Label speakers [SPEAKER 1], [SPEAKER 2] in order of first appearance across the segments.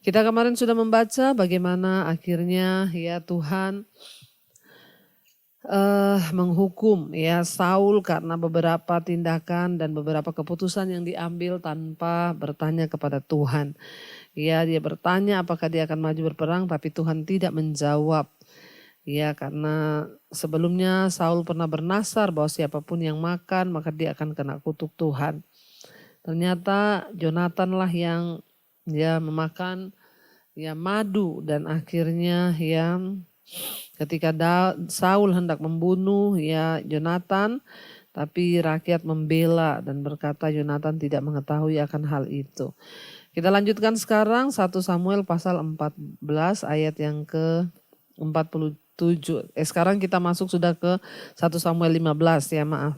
[SPEAKER 1] Kita kemarin sudah membaca bagaimana akhirnya ya Tuhan menghukum ya Saul karena beberapa tindakan dan beberapa keputusan yang diambil tanpa bertanya kepada Tuhan. Ya, dia bertanya apakah dia akan maju berperang, tapi Tuhan tidak menjawab. Ya, karena sebelumnya Saul pernah bernasar bahwa siapapun yang makan maka dia akan kena kutuk Tuhan. Ternyata Jonathan lah yang ya memakan ya madu dan akhirnya yang ketika Saul hendak membunuh ya Jonathan, tapi rakyat membela dan berkata Jonathan tidak mengetahui akan hal itu. Kita lanjutkan sekarang 1 Samuel pasal 14 ayat yang ke-47. Sekarang kita masuk sudah ke 1 Samuel 15 ya maaf.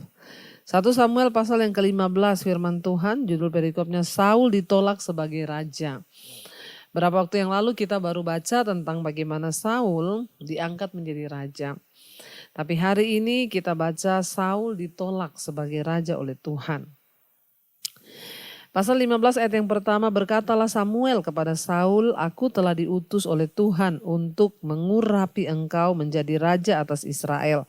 [SPEAKER 1] 1 Samuel pasal yang ke-15 firman Tuhan, judul perikopnya Saul ditolak sebagai raja. Berapa waktu yang lalu kita baru baca tentang bagaimana Saul diangkat menjadi raja. Tapi hari ini kita baca Saul ditolak sebagai raja oleh Tuhan. Pasal 15 ayat yang pertama, berkatalah Samuel kepada Saul, aku telah diutus oleh Tuhan untuk mengurapi engkau menjadi raja atas Israel,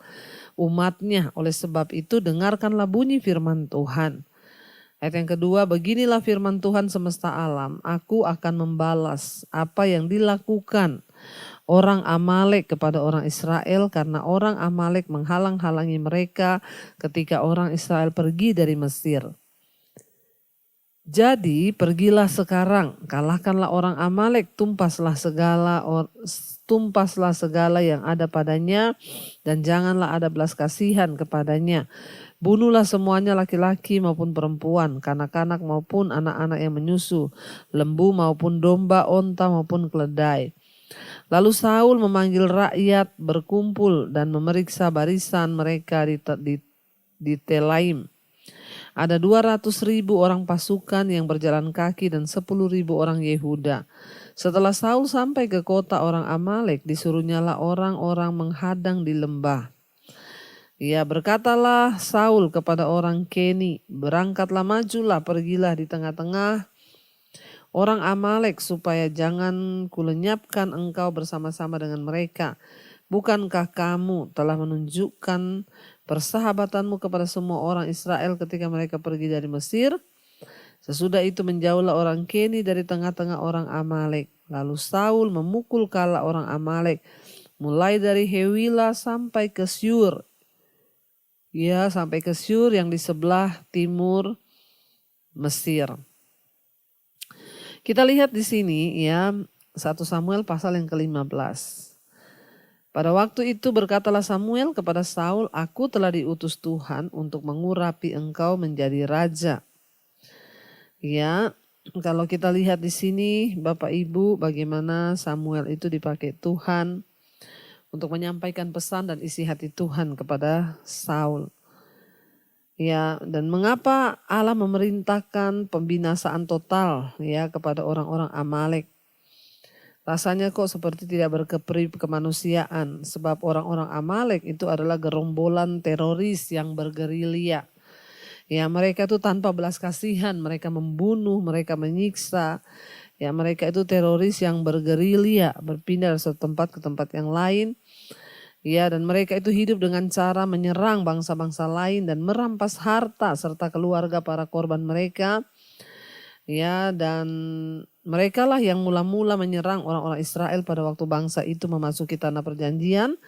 [SPEAKER 1] umatnya. Oleh sebab itu dengarkanlah bunyi firman Tuhan. Ayat yang kedua, beginilah firman Tuhan semesta alam, aku akan membalas apa yang dilakukan orang Amalek kepada orang Israel karena orang Amalek menghalang-halangi mereka ketika orang Israel pergi dari Mesir. Jadi pergilah sekarang, kalahkanlah orang Amalek, tumpaslah segala yang ada padanya dan janganlah ada belas kasihan kepadanya. Bunuhlah semuanya laki-laki maupun perempuan, kanak-kanak maupun anak-anak yang menyusu, lembu maupun domba, onta maupun keledai. Lalu Saul memanggil rakyat berkumpul dan memeriksa barisan mereka di Telaim. Ada 200.000 orang pasukan yang berjalan kaki dan 10.000 orang Yehuda. Setelah Saul sampai ke kota orang Amalek, disuruhnyalah orang-orang menghadang di lembah. Ya, berkatalah Saul kepada orang Keni, berangkatlah majulah, pergilah di tengah-tengah orang Amalek supaya jangan kulenyapkan engkau bersama-sama dengan mereka. Bukankah kamu telah menunjukkan persahabatanmu kepada semua orang Israel ketika mereka pergi dari Mesir? Sesudah itu menjauhlah orang Keni dari tengah-tengah orang Amalek. Lalu Saul memukul kala orang Amalek, mulai dari Hewila sampai ke Syur. Ya, sampai ke Syur yang di sebelah timur Mesir. Kita lihat di sini ya 1 Samuel pasal yang ke-15. Pada waktu itu berkatalah Samuel kepada Saul, aku telah diutus Tuhan untuk mengurapi engkau menjadi raja. Ya, kalau kita lihat di sini Bapak Ibu bagaimana Samuel itu dipakai Tuhan untuk menyampaikan pesan dan isi hati Tuhan kepada Saul. Ya, dan mengapa Allah memerintahkan pembinasaan total ya kepada orang-orang Amalek? Rasanya kok seperti tidak berkepri kemanusiaan, sebab orang-orang Amalek itu adalah gerombolan teroris yang bergerilya. Ya, mereka itu tanpa belas kasihan, mereka membunuh, mereka menyiksa. Ya, mereka itu teroris yang bergerilya, berpindah dari satu tempat ke tempat yang lain. Ya, dan mereka itu hidup dengan cara menyerang bangsa-bangsa lain dan merampas harta serta keluarga para korban mereka. Ya, dan mereka lah yang mula-mula menyerang orang-orang Israel pada waktu bangsa itu memasuki tanah perjanjian.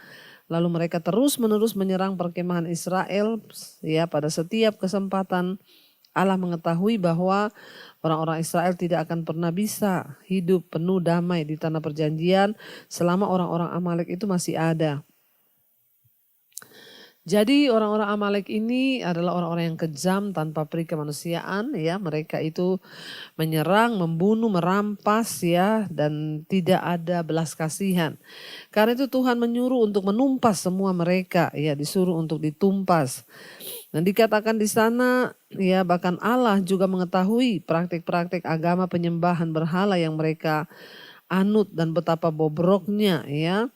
[SPEAKER 1] Lalu mereka terus-menerus menyerang perkemahan Israel. Ya, pada setiap kesempatan Allah mengetahui bahwa orang-orang Israel tidak akan pernah bisa hidup penuh damai di tanah perjanjian selama orang-orang Amalek itu masih ada. Jadi orang-orang Amalek ini adalah orang-orang yang kejam tanpa peri kemanusiaan ya, mereka itu menyerang, membunuh, merampas ya dan tidak ada belas kasihan. Karena itu Tuhan menyuruh untuk menumpas semua mereka ya, disuruh untuk ditumpas. Dan dikatakan di sana ya bahkan Allah juga mengetahui praktik-praktik agama penyembahan berhala yang mereka anut dan betapa bobroknya ya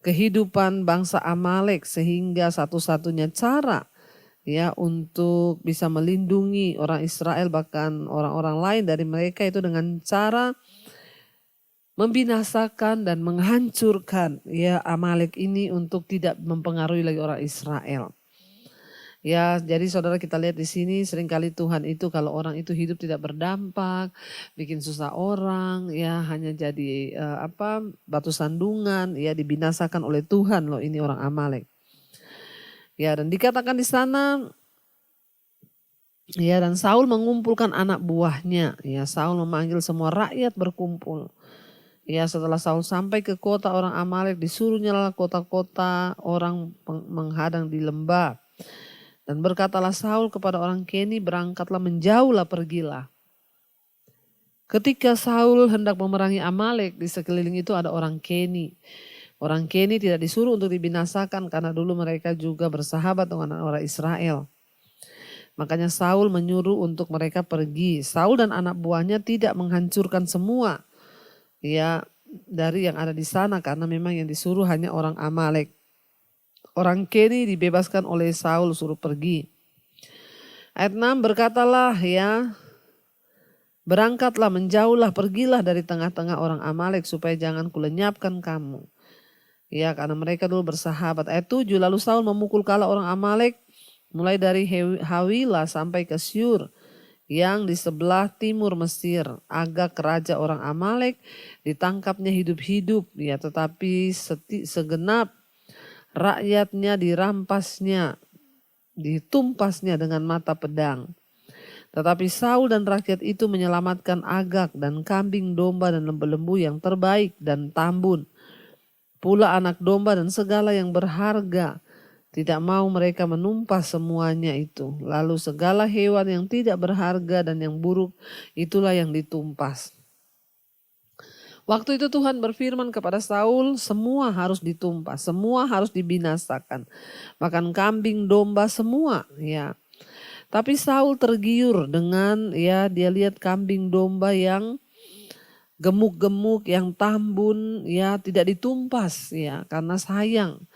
[SPEAKER 1] kehidupan bangsa Amalek, sehingga satu-satunya cara ya untuk bisa melindungi orang Israel bahkan orang-orang lain dari mereka itu dengan cara membinasakan dan menghancurkan ya Amalek ini untuk tidak mempengaruhi lagi orang Israel. Ya, jadi saudara kita lihat di sini seringkali Tuhan itu kalau orang itu hidup tidak berdampak, bikin susah orang, ya hanya jadi batu sandungan, ya dibinasakan oleh Tuhan loh ini orang Amalek. Ya, dan dikatakan di sana, ya dan Saul mengumpulkan anak buahnya, ya Saul memanggil semua rakyat berkumpul. Ya setelah Saul sampai ke kota orang Amalek disuruhnya kota-kota orang menghadang di lembah. Dan berkatalah Saul kepada orang Keni, berangkatlah menjauhlah pergilah. Ketika Saul hendak memerangi Amalek, di sekeliling itu ada orang Keni. Orang Keni tidak disuruh untuk dibinasakan karena dulu mereka juga bersahabat dengan orang Israel. Makanya Saul menyuruh untuk mereka pergi. Saul dan anak buahnya tidak menghancurkan semua ya dari yang ada di sana karena memang yang disuruh hanya orang Amalek. Orang Keni dibebaskan oleh Saul suruh pergi. Ayat 6 berkatalah ya, berangkatlah menjauhlah pergilah dari tengah-tengah orang Amalek supaya jangan kulenyapkan kamu. Ya karena mereka dulu bersahabat. Ayat 7 lalu Saul memukul kala orang Amalek mulai dari Hawila sampai ke Syur yang di sebelah timur Mesir. Agak raja orang Amalek ditangkapnya hidup-hidup ya tetapi segenap rakyatnya dirampasnya, ditumpasnya dengan mata pedang. Tetapi Saul dan rakyat itu menyelamatkan Agag dan kambing domba dan lembu-lembu yang terbaik dan tambun. Pula anak domba dan segala yang berharga. Tidak mau mereka menumpas semuanya itu. Lalu segala hewan yang tidak berharga dan yang buruk itulah yang ditumpas. Waktu itu Tuhan berfirman kepada Saul, semua harus ditumpas, semua harus dibinasakan. Makan kambing, domba, semua ya. Tapi Saul tergiur dengan ya dia lihat kambing domba yang gemuk-gemuk, yang tambun ya tidak ditumpas ya karena sayang.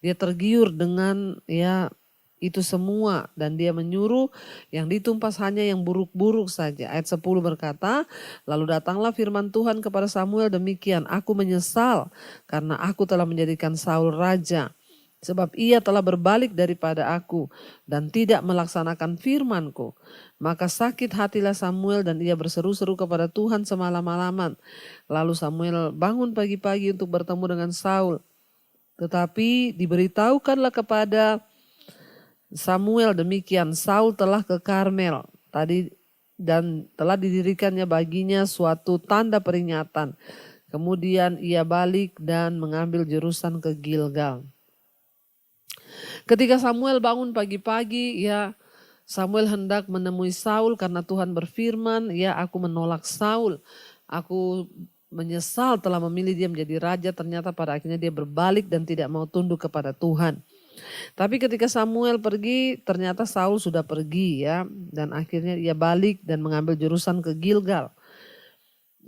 [SPEAKER 1] Dia tergiur dengan ya itu semua dan dia menyuruh yang ditumpas hanya yang buruk-buruk saja. Ayat 10 berkata, lalu datanglah firman Tuhan kepada Samuel demikian, aku menyesal karena aku telah menjadikan Saul raja. Sebab ia telah berbalik daripada aku dan tidak melaksanakan firmanku. Maka sakit hatilah Samuel dan ia berseru-seru kepada Tuhan semalam-malaman. Lalu Samuel bangun pagi-pagi untuk bertemu dengan Saul. Tetapi diberitahukanlah kepada Samuel demikian, Saul telah ke Karmel tadi dan telah didirikannya baginya suatu tanda peringatan. Kemudian ia balik dan mengambil jurusan ke Gilgal. Ketika Samuel bangun pagi-pagi, ya Samuel hendak menemui Saul karena Tuhan berfirman, ya aku menolak Saul. Aku menyesal telah memilih dia menjadi raja, ternyata pada akhirnya dia berbalik dan tidak mau tunduk kepada Tuhan. Tapi ketika Samuel pergi, ternyata Saul sudah pergi ya. Dan akhirnya ia balik dan mengambil jurusan ke Gilgal.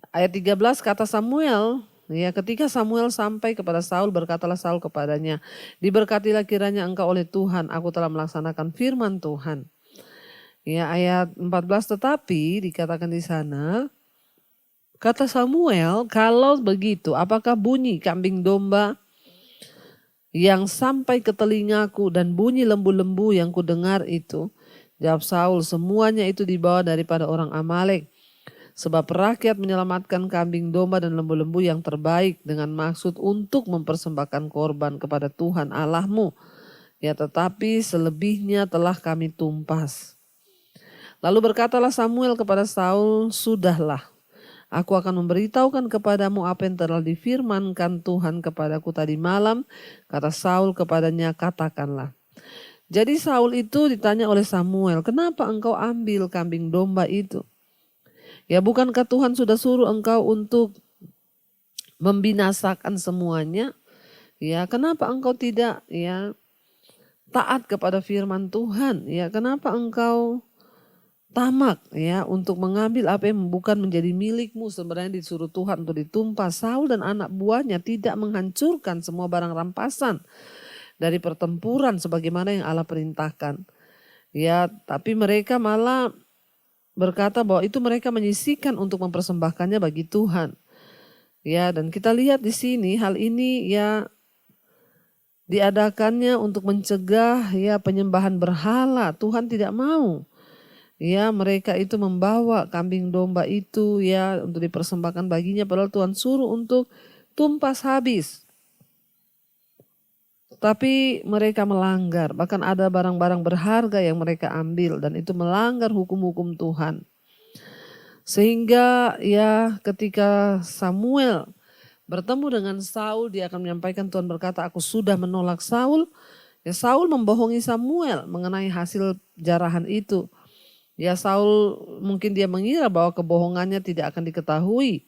[SPEAKER 1] Ayat 13 kata Samuel, ya ketika Samuel sampai kepada Saul, berkatalah Saul kepadanya, diberkatilah kiranya engkau oleh Tuhan, aku telah melaksanakan firman Tuhan. Ya ayat 14 tetapi dikatakan di sana, kata Samuel, kalau begitu apakah bunyi kambing domba yang sampai ke telingaku dan bunyi lembu-lembu yang kudengar itu? Jawab Saul, semuanya itu dibawa daripada orang Amalek. Sebab rakyat menyelamatkan kambing domba dan lembu-lembu yang terbaik dengan maksud untuk mempersembahkan korban kepada Tuhan Allahmu. Ya tetapi selebihnya telah kami tumpas. Lalu berkatalah Samuel kepada Saul, sudahlah. Aku akan memberitahukan kepadamu apa yang telah difirmankan Tuhan kepadaku tadi malam. Kata Saul kepadanya, katakanlah. Jadi Saul itu ditanya oleh Samuel, kenapa engkau ambil kambing domba itu? Ya bukankah Tuhan sudah suruh engkau untuk membinasakan semuanya? Ya kenapa engkau tidak ya taat kepada firman Tuhan? Ya kenapa engkau tamak ya untuk mengambil apa yang bukan menjadi milikmu, sebenarnya disuruh Tuhan untuk ditumpas. Saul dan anak buahnya tidak menghancurkan semua barang rampasan dari pertempuran sebagaimana yang Allah perintahkan. Ya, tapi mereka malah berkata bahwa itu mereka menyisihkan untuk mempersembahkannya bagi Tuhan. Ya, dan kita lihat di sini hal ini ya diadakannya untuk mencegah ya penyembahan berhala. Tuhan tidak mau. Ya, mereka itu membawa kambing domba itu ya untuk dipersembahkan baginya, padahal Tuhan suruh untuk tumpas habis. Tapi mereka melanggar, bahkan ada barang-barang berharga yang mereka ambil dan itu melanggar hukum-hukum Tuhan. Sehingga ya ketika Samuel bertemu dengan Saul, dia akan menyampaikan, Tuhan berkata, aku sudah menolak Saul. Ya, Saul membohongi Samuel mengenai hasil jarahan itu. Ya, Saul mungkin dia mengira bahwa kebohongannya tidak akan diketahui.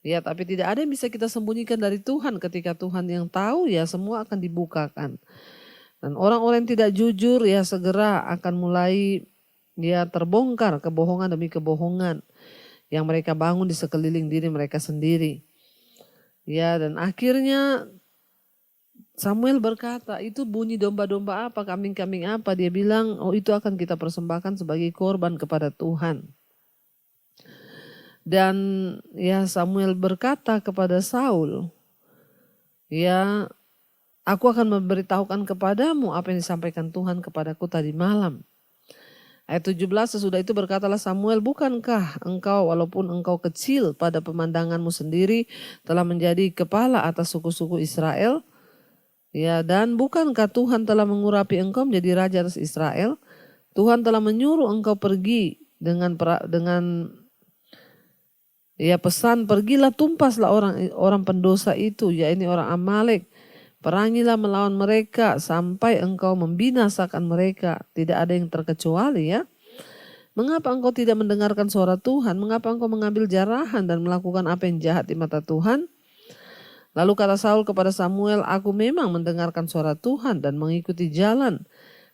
[SPEAKER 1] Ya, tapi tidak ada yang bisa kita sembunyikan dari Tuhan. Ketika Tuhan yang tahu, ya semua akan dibukakan. Dan orang-orang yang tidak jujur ya segera akan mulai ya terbongkar kebohongan demi kebohongan yang mereka bangun di sekeliling diri mereka sendiri. Ya, dan akhirnya Samuel berkata, itu bunyi domba-domba apa, kambing-kambing apa? Dia bilang, oh itu akan kita persembahkan sebagai korban kepada Tuhan. Dan ya Samuel berkata kepada Saul, ya aku akan memberitahukan kepadamu apa yang disampaikan Tuhan kepadaku tadi malam. Ayat 17, sesudah itu berkatalah Samuel, bukankah engkau walaupun engkau kecil pada pemandanganmu sendiri telah menjadi kepala atas suku-suku Israel? Ya, dan bukankah Tuhan telah mengurapi engkau menjadi raja atas Israel? Tuhan telah menyuruh engkau pergi dengan ya pesan, pergilah tumpaslah orang pendosa itu, yaitu orang Amalek. Perangilah melawan mereka sampai engkau membinasakan mereka. Tidak ada yang terkecuali ya. Mengapa engkau tidak mendengarkan suara Tuhan? Mengapa engkau mengambil jarahan dan melakukan apa yang jahat di mata Tuhan? Lalu kata Saul kepada Samuel, aku memang mendengarkan suara Tuhan dan mengikuti jalan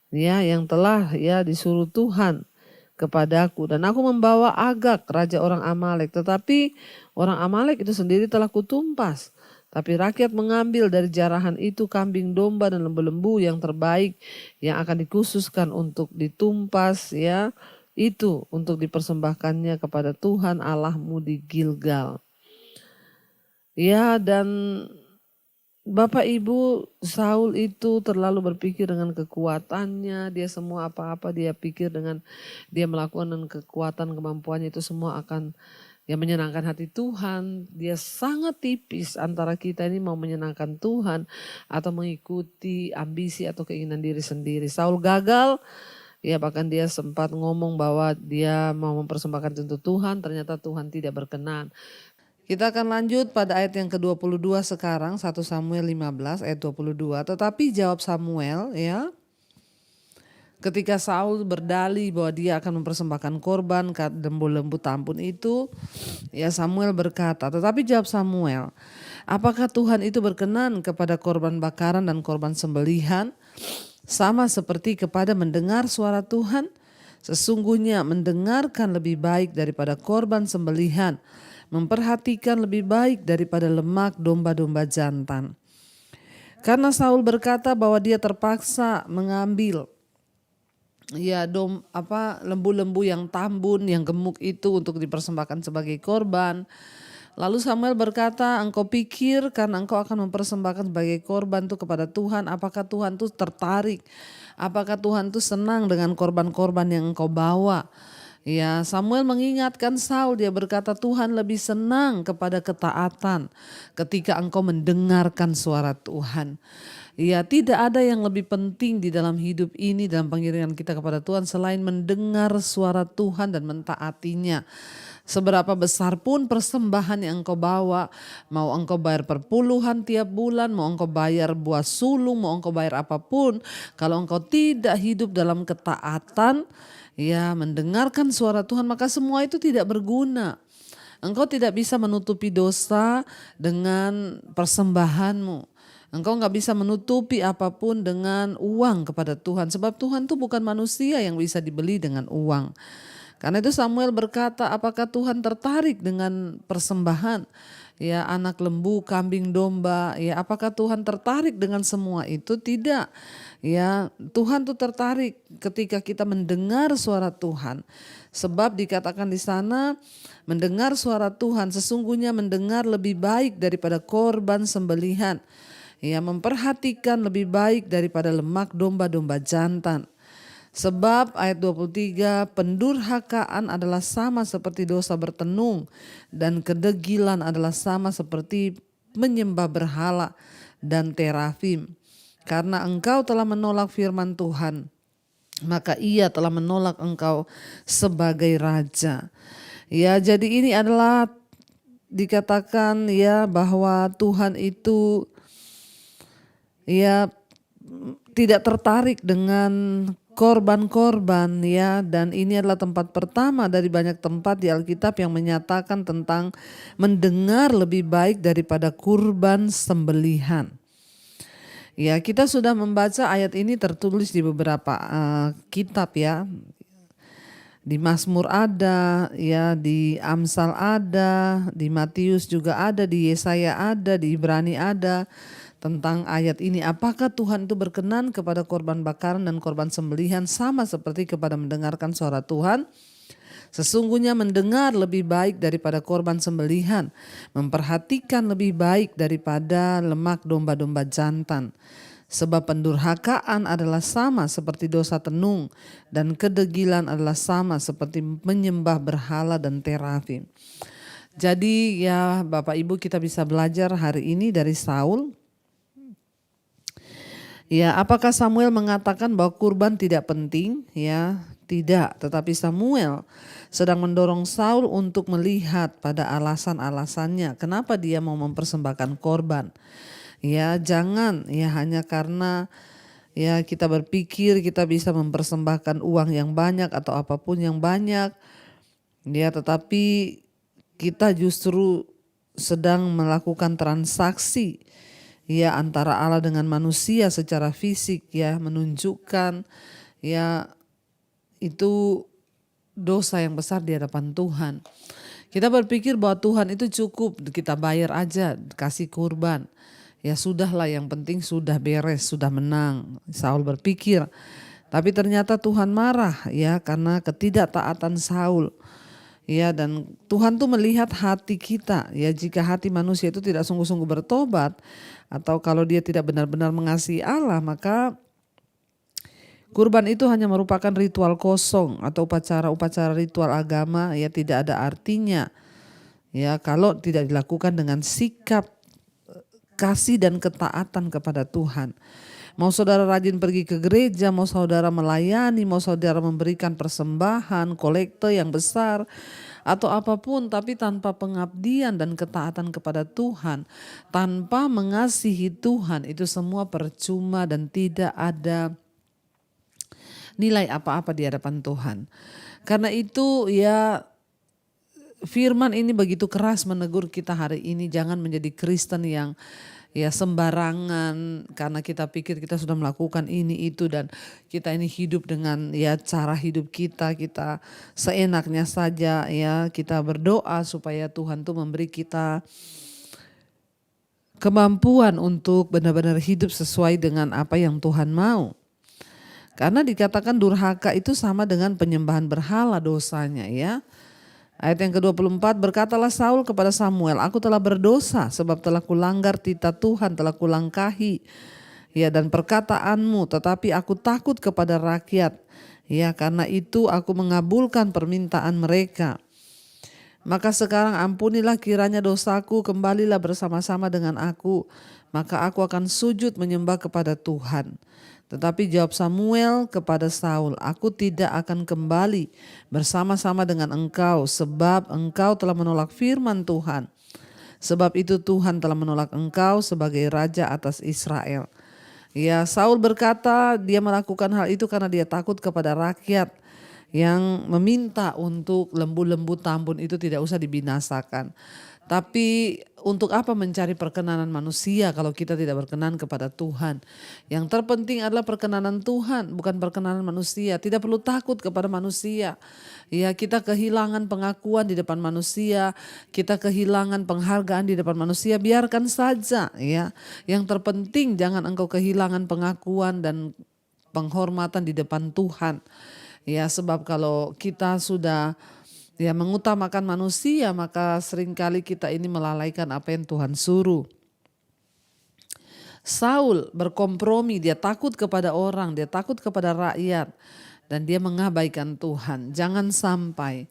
[SPEAKER 1] ya yang telah ya disuruh Tuhan kepadaku. Dan aku membawa Agag, raja orang Amalek. Tetapi orang Amalek itu sendiri telah kutumpas. Tapi rakyat mengambil dari jarahan itu kambing domba dan lembu-lembu yang terbaik yang akan dikhususkan untuk ditumpas ya. Itu untuk dipersembahkannya kepada Tuhan Allahmu di Gilgal. Ya, dan Bapak Ibu, Saul itu terlalu berpikir dengan kekuatannya, dia semua apa-apa dia pikir dengan dia melakukan dengan kekuatan kemampuannya itu semua akan ya menyenangkan hati Tuhan. Dia sangat tipis antara kita ini mau menyenangkan Tuhan atau mengikuti ambisi atau keinginan diri sendiri. Saul gagal, ya bahkan dia sempat ngomong bahwa dia mau mempersembahkan untuk Tuhan, ternyata Tuhan tidak berkenan. Kita akan lanjut pada ayat yang ke-22 sekarang, 1 Samuel 15 ayat 22. Tetapi jawab Samuel ya, ketika Saul berdalih bahwa dia akan mempersembahkan korban lembu-lembu tampun itu, ya Samuel berkata, tetapi jawab Samuel, apakah Tuhan itu berkenan kepada korban bakaran dan korban sembelihan, sama seperti kepada mendengar suara Tuhan? Sesungguhnya mendengarkan lebih baik daripada korban sembelihan, memperhatikan lebih baik daripada lemak domba-domba jantan. Karena Saul berkata bahwa dia terpaksa mengambil ya lembu-lembu yang tambun, yang gemuk itu untuk dipersembahkan sebagai korban. Lalu Samuel berkata, engkau pikir karena engkau akan mempersembahkan sebagai korban itu kepada Tuhan, apakah Tuhan itu tertarik? Apakah Tuhan itu senang dengan korban-korban yang engkau bawa? Ya, Samuel mengingatkan Saul, dia berkata Tuhan lebih senang kepada ketaatan ketika engkau mendengarkan suara Tuhan. Ya, tidak ada yang lebih penting di dalam hidup ini, dalam pengiringan kita kepada Tuhan selain mendengar suara Tuhan dan mentaatinya. Seberapa besar pun persembahan yang engkau bawa, mau engkau bayar perpuluhan tiap bulan, mau engkau bayar buah sulung, mau engkau bayar apapun, kalau engkau tidak hidup dalam ketaatan, ya mendengarkan suara Tuhan, maka semua itu tidak berguna. Engkau tidak bisa menutupi dosa dengan persembahanmu. Engkau gak bisa menutupi apapun dengan uang kepada Tuhan. Sebab Tuhan itu bukan manusia yang bisa dibeli dengan uang. Karena itu Samuel berkata, apakah Tuhan tertarik dengan persembahan? Ya, anak lembu, kambing, domba, ya apakah Tuhan tertarik dengan semua itu? Tidak. Ya, Tuhan tuh tertarik ketika kita mendengar suara Tuhan. Sebab dikatakan di sana, mendengar suara Tuhan sesungguhnya mendengar lebih baik daripada korban sembelihan. Ya, memperhatikan lebih baik daripada lemak domba-domba jantan. Sebab ayat 23, pendurhakaan adalah sama seperti dosa bertenung dan kedegilan adalah sama seperti menyembah berhala dan terafim. Karena engkau telah menolak firman Tuhan, maka ia telah menolak engkau sebagai raja. Ya, jadi ini adalah dikatakan ya bahwa Tuhan itu ya tidak tertarik dengan korban-korban ya, dan ini adalah tempat pertama dari banyak tempat di Alkitab yang menyatakan tentang mendengar lebih baik daripada kurban sembelihan. Ya, kita sudah membaca ayat ini tertulis di beberapa kitab ya. Di Mazmur ada, ya di Amsal ada, di Matius juga ada, di Yesaya ada, di Ibrani ada. Tentang ayat ini, apakah Tuhan itu berkenan kepada korban bakaran dan korban sembelihan sama seperti kepada mendengarkan suara Tuhan? Sesungguhnya mendengar lebih baik daripada korban sembelihan, memperhatikan lebih baik daripada lemak domba-domba jantan. Sebab pendurhakaan adalah sama seperti dosa tenung dan kedegilan adalah sama seperti menyembah berhala dan terafim. Jadi ya Bapak Ibu, kita bisa belajar hari ini dari Saul. Ya, apakah Samuel mengatakan bahwa kurban tidak penting? Ya, tidak. Tetapi Samuel sedang mendorong Saul untuk melihat pada alasan-alasannya kenapa dia mau mempersembahkan korban. Ya, jangan ya hanya karena ya kita berpikir kita bisa mempersembahkan uang yang banyak atau apapun yang banyak. Ya, tetapi kita justru sedang melakukan transaksi ya antara Allah dengan manusia secara fisik ya, menunjukkan ya itu dosa yang besar di hadapan Tuhan. Kita berpikir bahwa Tuhan itu cukup kita bayar aja, kasih kurban. Ya sudahlah, yang penting sudah beres, sudah menang. Saul berpikir. Tapi ternyata Tuhan marah ya karena ketidaktaatan Saul. Ya, dan Tuhan tuh melihat hati kita. Ya, jika hati manusia itu tidak sungguh-sungguh bertobat atau kalau dia tidak benar-benar mengasihi Allah, maka kurban itu hanya merupakan ritual kosong atau upacara-upacara ritual agama, ya tidak ada artinya. Ya, kalau tidak dilakukan dengan sikap kasih dan ketaatan kepada Tuhan. Mau saudara rajin pergi ke gereja, mau saudara melayani, mau saudara memberikan persembahan, kolekte yang besar, atau apapun, tapi tanpa pengabdian dan ketaatan kepada Tuhan, tanpa mengasihi Tuhan, itu semua percuma dan tidak ada nilai apa-apa di hadapan Tuhan. Karena itu ya firman ini begitu keras menegur kita hari ini, jangan menjadi Kristen yang ya sembarangan karena kita pikir kita sudah melakukan ini itu dan kita ini hidup dengan ya cara hidup kita seenaknya saja ya, kita berdoa supaya Tuhan tuh memberi kita kemampuan untuk benar-benar hidup sesuai dengan apa yang Tuhan mau. Karena dikatakan durhaka itu sama dengan penyembahan berhala dosanya ya. Ayat yang ke-24, berkatalah Saul kepada Samuel, aku telah berdosa sebab telah kulanggar titah Tuhan, telah kulangkahi ya dan perkataanmu, tetapi aku takut kepada rakyat. Ya, karena itu aku mengabulkan permintaan mereka. Maka sekarang ampunilah kiranya dosaku, kembalilah bersama-sama dengan aku, maka aku akan sujud menyembah kepada Tuhan. Tetapi jawab Samuel kepada Saul, aku tidak akan kembali bersama-sama dengan engkau sebab engkau telah menolak firman Tuhan. Sebab itu Tuhan telah menolak engkau sebagai raja atas Israel. Ya, Saul berkata dia melakukan hal itu karena dia takut kepada rakyat yang meminta untuk lembu-lembu tambun itu tidak usah dibinasakan. Tapi untuk apa mencari perkenanan manusia kalau kita tidak berkenan kepada Tuhan? Yang terpenting adalah perkenanan Tuhan, bukan perkenanan manusia. Tidak perlu takut kepada manusia. Ya, kita kehilangan pengakuan di depan manusia, kita kehilangan penghargaan di depan manusia, biarkan saja ya. Yang terpenting jangan engkau kehilangan pengakuan dan penghormatan di depan Tuhan. Ya, sebab kalau kita sudah mengutamakan manusia, maka seringkali kita ini melalaikan apa yang Tuhan suruh. Saul berkompromi, dia takut kepada orang, dia takut kepada rakyat, dan dia mengabaikan Tuhan. Jangan sampai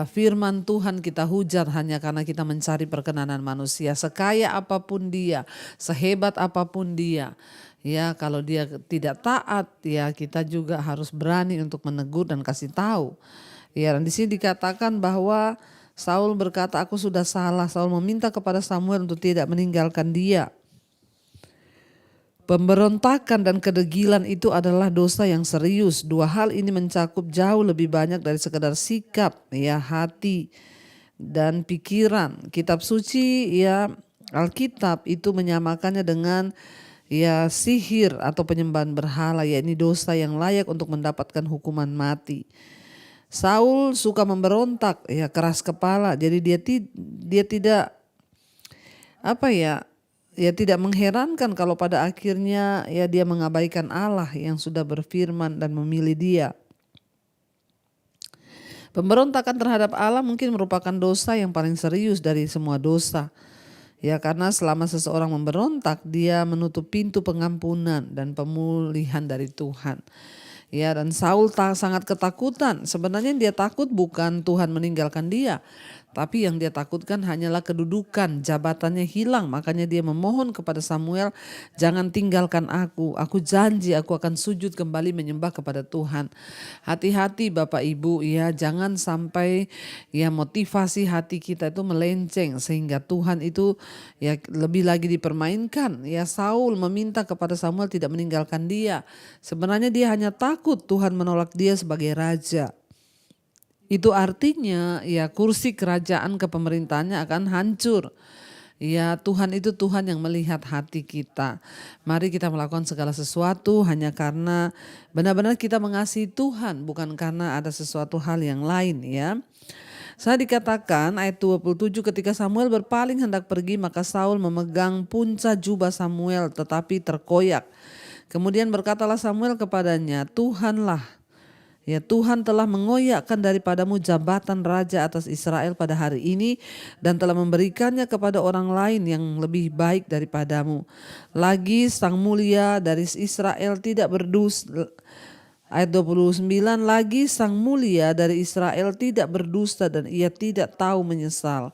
[SPEAKER 1] firman Tuhan kita hujat hanya karena kita mencari perkenanan manusia. Sekaya apapun dia, sehebat apapun dia, kalau dia tidak taat, kita juga harus berani untuk menegur dan kasih tahu. Dan di sini dikatakan bahwa Saul berkata, aku sudah salah. Saul meminta kepada Samuel untuk tidak meninggalkan dia. Pemberontakan dan kedegilan itu adalah dosa yang serius. Dua hal ini mencakup jauh lebih banyak dari sekedar sikap, hati dan pikiran. Kitab suci, Alkitab itu menyamakannya dengan sihir atau penyembahan berhala. Ini dosa yang layak untuk mendapatkan hukuman mati. Saul suka memberontak, keras kepala. Jadi dia tidak tidak mengherankan kalau pada akhirnya dia mengabaikan Allah yang sudah berfirman dan memilih dia. Pemberontakan terhadap Allah mungkin merupakan dosa yang paling serius dari semua dosa. Karena selama seseorang memberontak, dia menutup pintu pengampunan dan pemulihan dari Tuhan. Dan Saul sangat ketakutan. Sebenarnya dia takut bukan Tuhan meninggalkan dia, tapi yang dia takutkan hanyalah kedudukan, jabatannya hilang. Makanya dia memohon kepada Samuel, jangan tinggalkan aku. Aku janji aku akan sujud kembali menyembah kepada Tuhan. Hati-hati Bapak Ibu, jangan sampai motivasi hati kita itu melenceng sehingga Tuhan itu lebih lagi dipermainkan. Saul meminta kepada Samuel tidak meninggalkan dia. Sebenarnya dia hanya takut Tuhan menolak dia sebagai raja. Itu artinya kursi kerajaan kepemerintahannya akan hancur. Tuhan itu Tuhan yang melihat hati kita. Mari kita melakukan segala sesuatu hanya karena benar-benar kita mengasihi Tuhan, bukan karena ada sesuatu hal yang lain Saya dikatakan ayat 27, ketika Samuel berpaling hendak pergi, maka Saul memegang punca jubah Samuel tetapi terkoyak. Kemudian berkatalah Samuel kepadanya, Tuhan telah mengoyakkan daripadamu jabatan raja atas Israel pada hari ini dan telah memberikannya kepada orang lain yang lebih baik daripadamu. Lagi sang mulia dari Israel tidak berdusta. Ayat 29, lagi sang mulia dari Israel tidak berdusta dan ia tidak tahu menyesal.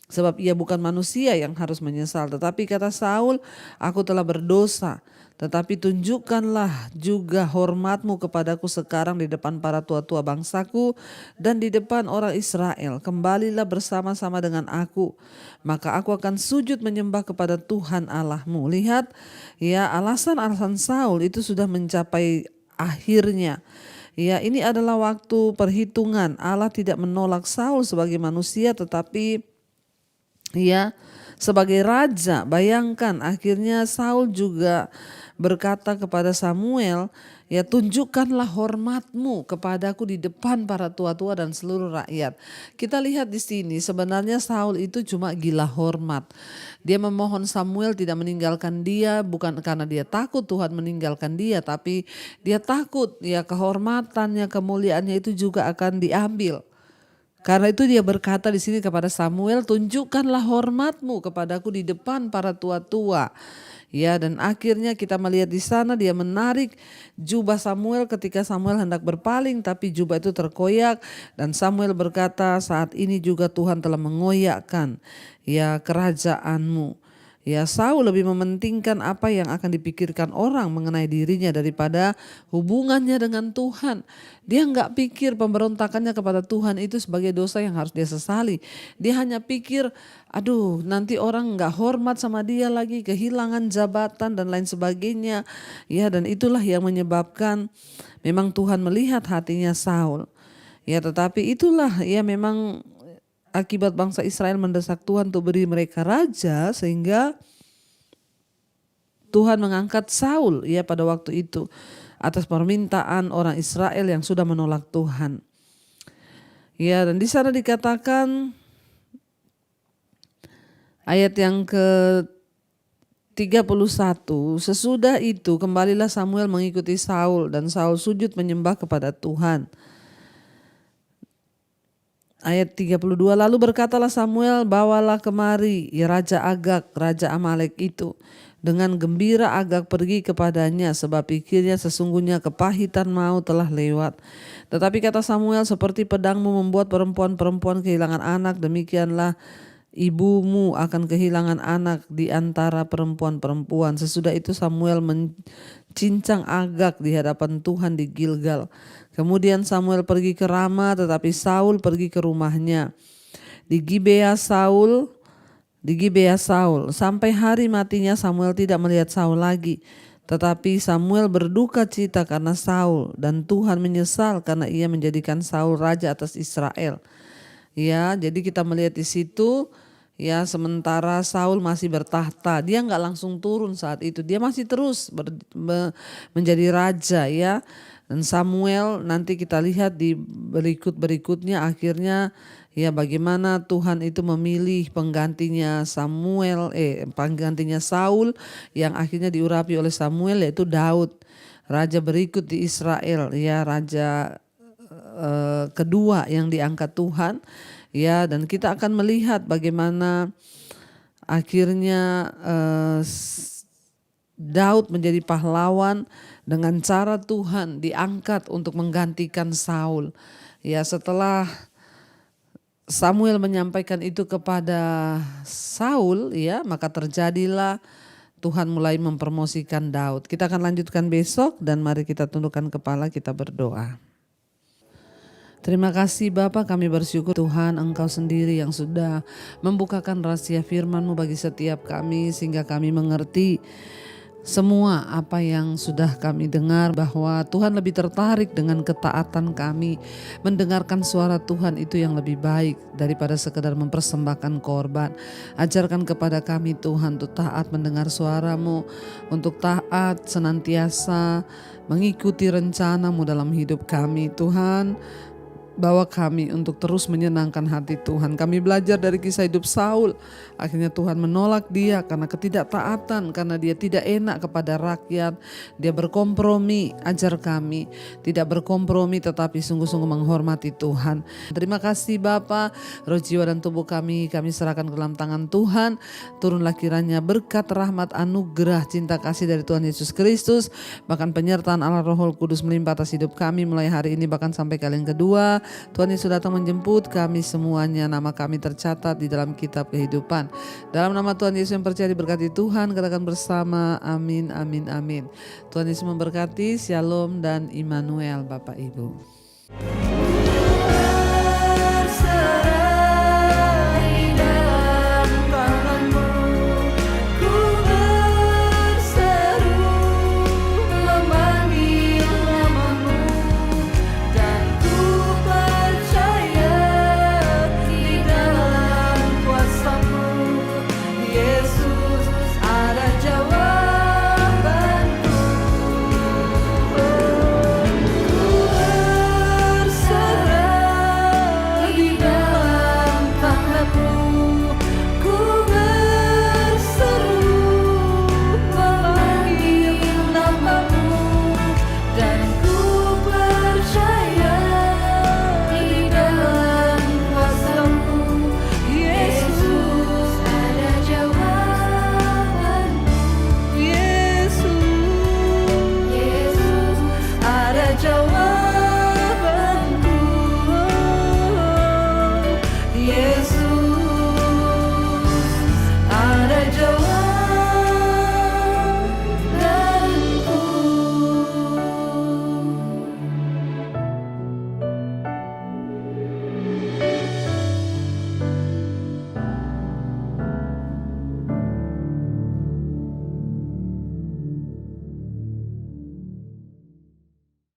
[SPEAKER 1] Sebab ia bukan manusia yang harus menyesal. Tetapi kata Saul, aku telah berdosa. Tetapi tunjukkanlah juga hormatmu kepadaku sekarang di depan para tua-tua bangsaku dan di depan orang Israel. Kembalilah bersama-sama dengan aku. Maka aku akan sujud menyembah kepada Tuhan Allahmu. Lihat alasan-alasan Saul itu sudah mencapai akhirnya. Ini adalah waktu perhitungan. Allah tidak menolak Saul sebagai manusia tetapi sebagai raja. Bayangkan akhirnya Saul juga berkata kepada Samuel, tunjukkanlah hormatmu kepadaku di depan para tua-tua dan seluruh rakyat. Kita lihat di sini sebenarnya Saul itu cuma gila hormat. Dia memohon Samuel tidak meninggalkan dia bukan karena dia takut Tuhan meninggalkan dia, tapi dia takut kehormatannya, kemuliaannya itu juga akan diambil. Karena itu dia berkata di sini kepada Samuel, tunjukkanlah hormatmu kepadaku di depan para tua-tua. Dan akhirnya kita melihat di sana dia menarik jubah Samuel ketika Samuel hendak berpaling, tapi jubah itu terkoyak dan Samuel berkata, saat ini juga Tuhan telah mengoyakkan kerajaanmu. Saul lebih mementingkan apa yang akan dipikirkan orang mengenai dirinya daripada hubungannya dengan Tuhan. Dia enggak pikir pemberontakannya kepada Tuhan itu sebagai dosa yang harus dia sesali. Dia hanya pikir, aduh nanti orang enggak hormat sama dia lagi, kehilangan jabatan dan lain sebagainya. Dan itulah yang menyebabkan memang Tuhan melihat hatinya Saul. Tetapi itulah memang akibat bangsa Israel mendesak Tuhan untuk beri mereka raja, sehingga Tuhan mengangkat Saul ya pada waktu itu atas permintaan orang Israel yang sudah menolak Tuhan. Ya, dan di sana dikatakan ayat yang ke-31, sesudah itu kembalilah Samuel mengikuti Saul dan Saul sujud menyembah kepada Tuhan. Ayat 32, lalu berkatalah Samuel, bawalah kemari ya Raja Agag, Raja Amalek itu. Dengan gembira Agag pergi kepadanya, sebab pikirnya sesungguhnya kepahitan maut telah lewat. Tetapi kata Samuel, seperti pedangmu membuat perempuan-perempuan kehilangan anak, demikianlah ibumu akan kehilangan anak di antara perempuan-perempuan. Sesudah itu Samuel mencincang Agag di hadapan Tuhan di Gilgal. Kemudian Samuel pergi ke Rama, tetapi Saul pergi ke rumahnya. Di Gibea Saul, sampai hari matinya Samuel tidak melihat Saul lagi. Tetapi Samuel berduka cita karena Saul, dan Tuhan menyesal karena ia menjadikan Saul raja atas Israel. Ya, jadi kita melihat di situ ya, sementara Saul masih bertahta, dia nggak langsung turun saat itu, dia masih terus menjadi raja ya. Dan Samuel nanti kita lihat di berikutnya akhirnya ya bagaimana Tuhan itu memilih penggantinya penggantinya Saul yang akhirnya diurapi oleh Samuel, yaitu Daud, raja berikut di Israel ya, raja kedua yang diangkat Tuhan ya. Dan kita akan melihat bagaimana akhirnya Daud menjadi pahlawan dengan cara Tuhan diangkat untuk menggantikan Saul. Ya, setelah Samuel menyampaikan itu kepada Saul ya, maka terjadilah Tuhan mulai mempromosikan Daud. Kita akan lanjutkan besok, dan mari kita tundukkan kepala, kita berdoa. Terima kasih Bapa, kami bersyukur Tuhan Engkau sendiri yang sudah membukakan rahasia firman-Mu bagi setiap kami, sehingga kami mengerti semua apa yang sudah kami dengar, bahwa Tuhan lebih tertarik dengan ketaatan kami, mendengarkan suara Tuhan itu yang lebih baik daripada sekedar mempersembahkan korban. Ajarkan kepada kami Tuhan untuk taat mendengar suara-Mu, untuk taat senantiasa mengikuti rencana-Mu dalam hidup kami. Tuhan, bawa kami untuk terus menyenangkan hati Tuhan. Kami belajar dari kisah hidup Saul. Akhirnya Tuhan menolak dia karena ketidaktaatan, karena dia tidak enak kepada rakyat. Dia berkompromi. Ajar kami tidak berkompromi, tetapi sungguh-sungguh menghormati Tuhan. Terima kasih Bapa. Roh, jiwa dan tubuh kami serahkan ke dalam tangan Tuhan. Turunlah kiranya berkat, rahmat, anugerah, cinta kasih dari Tuhan Yesus Kristus, bahkan penyertaan Allah Roh Kudus melimpah atas hidup kami mulai hari ini bahkan sampai kali yang kedua. Tuhan Yesus datang menjemput kami semuanya. Nama kami tercatat di dalam kitab kehidupan. Dalam nama Tuhan Yesus yang percaya diberkati Tuhan, katakan bersama amin, amin, amin. Tuhan Yesus memberkati. Shalom dan Immanuel Bapak Ibu.